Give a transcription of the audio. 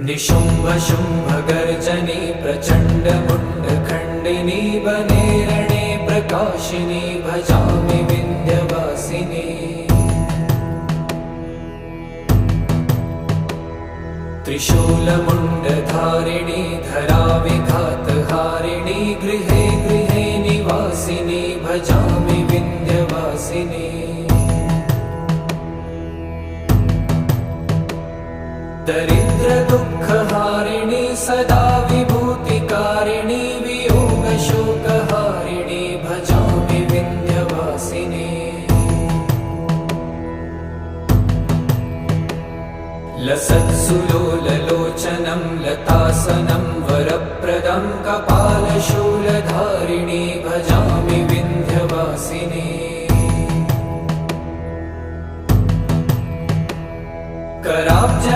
निशुम्भ शुम्भ गर्जनी प्रचण्ड मुण्डखण्डिनी वने रणे प्रकाशिनी भजामि विन्ध्यवासिनी। त्रिशूलमुण्डधारिणी धराविघातहारिणी गृहे गृहे निवासिनी भजामि विन्ध्यवासिनी। दरिद्र दुःखहारिणी सदा विभूतिकारिणी वियोगशोकहारिणी भजामि विन्ध्यवासिनी। लसत्सुलोललोचनं लतासनं वरप्रदं कपालशूलधारिणी भजामि विन्ध्यवासिनी। कराब्ज